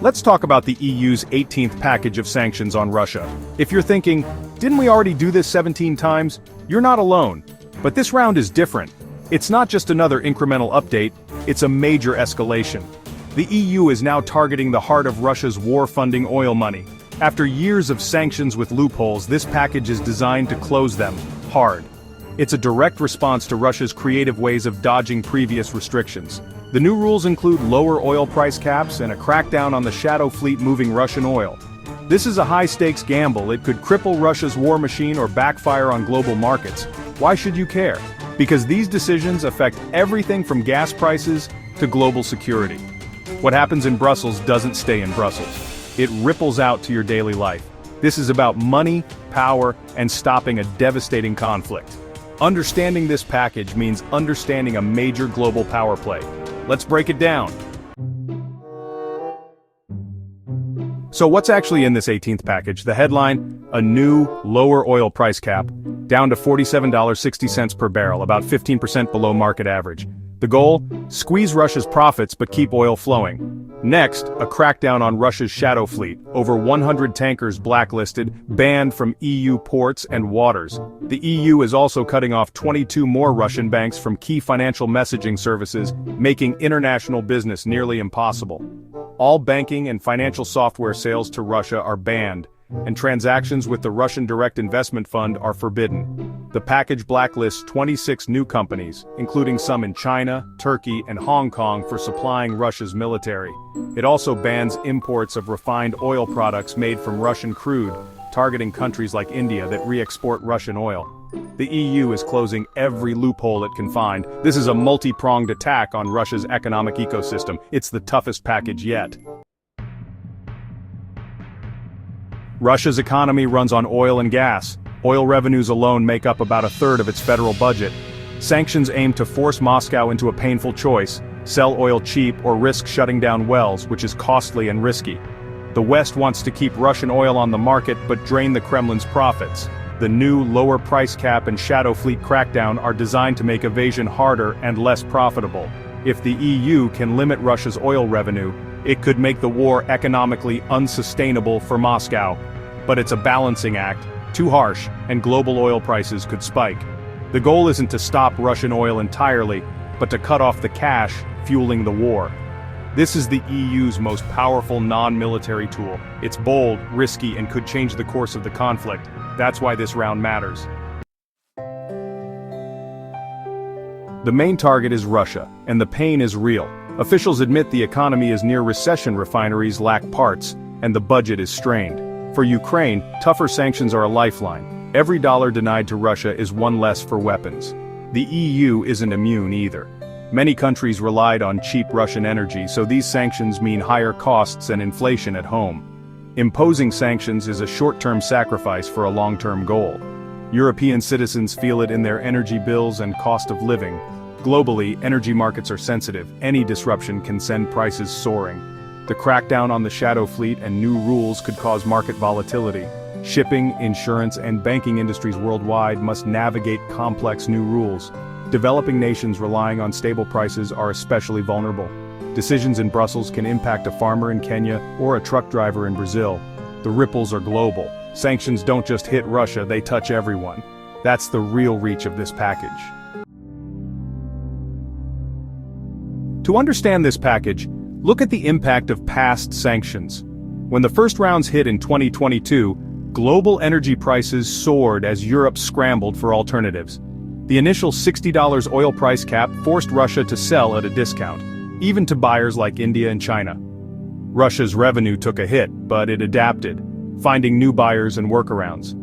Let's talk about the EU's 18th package of sanctions on Russia. If you're thinking, didn't we already do this 17 times? You're not alone. But this round is different. It's not just another incremental update, it's a major escalation. The EU is now targeting the heart of Russia's war-funding oil money. After years of sanctions with loopholes, this package is designed to close them, hard. It's a direct response to Russia's creative ways of dodging previous restrictions. The new rules include lower oil price caps and a crackdown on the shadow fleet moving Russian oil. This is a high-stakes gamble. It could cripple Russia's war machine or backfire on global markets. Why should you care? Because these decisions affect everything from gas prices to global security. What happens in Brussels doesn't stay in Brussels. It ripples out to your daily life. This is about money, power, and stopping a devastating conflict. Understanding this package means understanding a major global power play. Let's break it down. So what's actually in this 18th package? The headline, a new, lower oil price cap, down to $47.60 per barrel, about 15% below market average. The goal? Squeeze Russia's profits but keep oil flowing. Next, a crackdown on Russia's shadow fleet, over 100 tankers blacklisted, banned from EU ports and waters. The EU is also cutting off 22 more Russian banks from key financial messaging services, making international business nearly impossible. All banking and financial software sales to Russia are banned, and transactions with the Russian Direct Investment Fund are forbidden. The package blacklists 26 new companies, including some in China, Turkey, and Hong Kong for supplying Russia's military. It also bans imports of refined oil products made from Russian crude, targeting countries like India that re-export Russian oil. The EU is closing every loophole it can find. This is a multi-pronged attack on Russia's economic ecosystem. It's the toughest package yet. Russia's economy runs on oil and gas. Oil revenues alone make up about a third of its federal budget. Sanctions aim to force Moscow into a painful choice: sell oil cheap or risk shutting down wells, which is costly and risky. The West wants to keep Russian oil on the market but drain the Kremlin's profits. The new lower price cap and shadow fleet crackdown are designed to make evasion harder and less profitable. If the EU can limit Russia's oil revenue, it could make the war economically unsustainable for Moscow. But it's a balancing act. Too harsh, and global oil prices could spike. The goal isn't to stop Russian oil entirely, but to cut off the cash fueling the war. This is the EU's most powerful non-military tool. It's bold, risky, and could change the course of the conflict. That's why this round matters. The main target is Russia, and the pain is real. Officials admit the economy is near recession, refineries lack parts, and the budget is strained. For Ukraine, tougher sanctions are a lifeline. Every dollar denied to Russia is one less for weapons. The EU isn't immune either. Many countries relied on cheap Russian energy, so these sanctions mean higher costs and inflation at home. Imposing sanctions is a short-term sacrifice for a long-term goal. European citizens feel it in their energy bills and cost of living. Globally, energy markets are sensitive. Any disruption can send prices soaring. The crackdown on the shadow fleet and new rules could cause market volatility. Shipping, insurance, and banking industries worldwide must navigate complex new rules. Developing nations relying on stable prices are especially vulnerable. Decisions in Brussels can impact a farmer in Kenya or a truck driver in Brazil. The ripples are global. Sanctions don't just hit Russia, they touch everyone. That's the real reach of this package. To understand this package, look at the impact of past sanctions. When the first rounds hit in 2022, global energy prices soared as Europe scrambled for alternatives. The initial $60 oil price cap forced Russia to sell at a discount, even to buyers like India and China. Russia's revenue took a hit, but it adapted, finding new buyers and workarounds.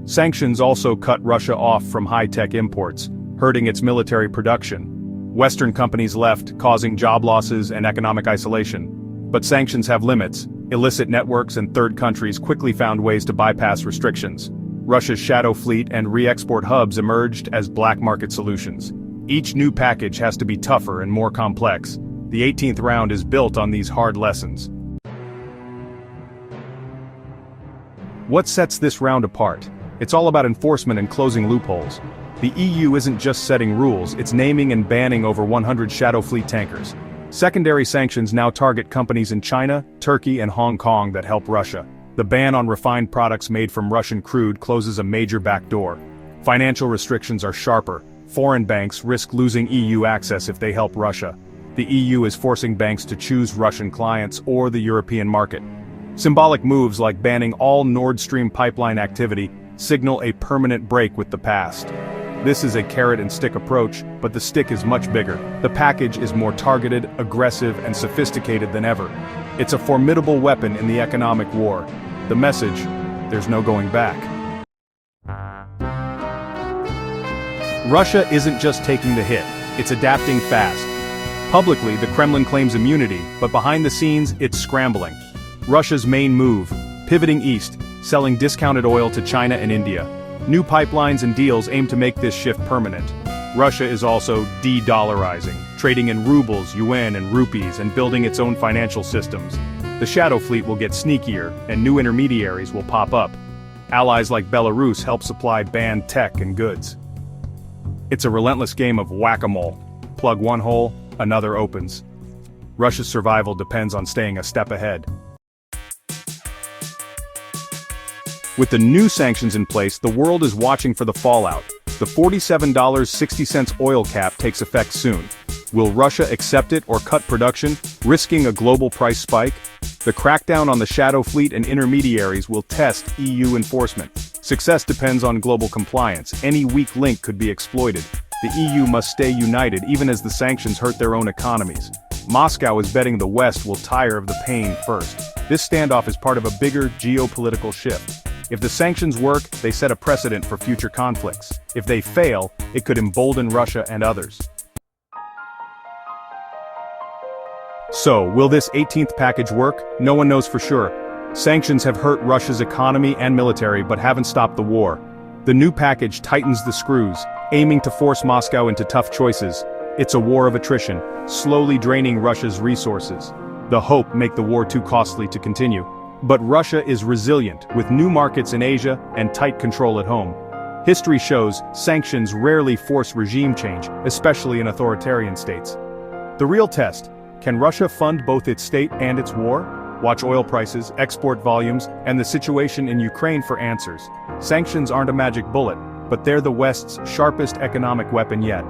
Sanctions also cut Russia off from high-tech imports, hurting its military production. Western companies left, causing job losses and economic isolation. But sanctions have limits. Illicit networks and third countries quickly found ways to bypass restrictions. Russia's shadow fleet and re-export hubs emerged as black market solutions. Each new package has to be tougher and more complex. The 18th round is built on these hard lessons. What sets this round apart? It's all about enforcement and closing loopholes. The EU isn't just setting rules, it's naming and banning over 100 shadow fleet tankers. Secondary sanctions now target companies in China, Turkey, and Hong Kong that help Russia. The ban on refined products made from Russian crude closes a major backdoor. Financial restrictions are sharper. Foreign banks risk losing EU access if they help Russia. The EU is forcing banks to choose Russian clients or the European market. Symbolic moves like banning all Nord Stream pipeline activity signal a permanent break with the past. This is a carrot-and-stick approach, but the stick is much bigger. The package is more targeted, aggressive, and sophisticated than ever. It's a formidable weapon in the economic war. The message: there's no going back. Russia isn't just taking the hit, it's adapting fast. Publicly, the Kremlin claims immunity, but behind the scenes, it's scrambling. Russia's main move: pivoting east, selling discounted oil to China and India. New pipelines and deals aim to make this shift permanent. Russia is also de-dollarizing, trading in rubles, yuan, and rupees, and building its own financial systems. The shadow fleet will get sneakier, and new intermediaries will pop up. Allies like Belarus help supply banned tech and goods. It's a relentless game of whack-a-mole. Plug one hole, another opens. Russia's survival depends on staying a step ahead. With the new sanctions in place, the world is watching for the fallout. The $47.60 oil cap takes effect soon. Will Russia accept it or cut production, risking a global price spike? The crackdown on the shadow fleet and intermediaries will test EU enforcement. Success depends on global compliance. Any weak link could be exploited. The EU must stay united even as the sanctions hurt their own economies. Moscow is betting the West will tire of the pain first. This standoff is part of a bigger geopolitical shift. If the sanctions work, they set a precedent for future conflicts. If they fail, it could embolden Russia and others. So, will this 18th package work? No one knows for sure. Sanctions have hurt Russia's economy and military but haven't stopped the war. The new package tightens the screws, aiming to force Moscow into tough choices. It's a war of attrition, slowly draining Russia's resources. The hope make the war too costly to continue. But Russia is resilient, with new markets in Asia and tight control at home. History shows sanctions rarely force regime change, especially in authoritarian states. The real test: can Russia fund both its state and its war? Watch oil prices, export volumes, and the situation in Ukraine for answers. Sanctions aren't a magic bullet, but they're the West's sharpest economic weapon yet.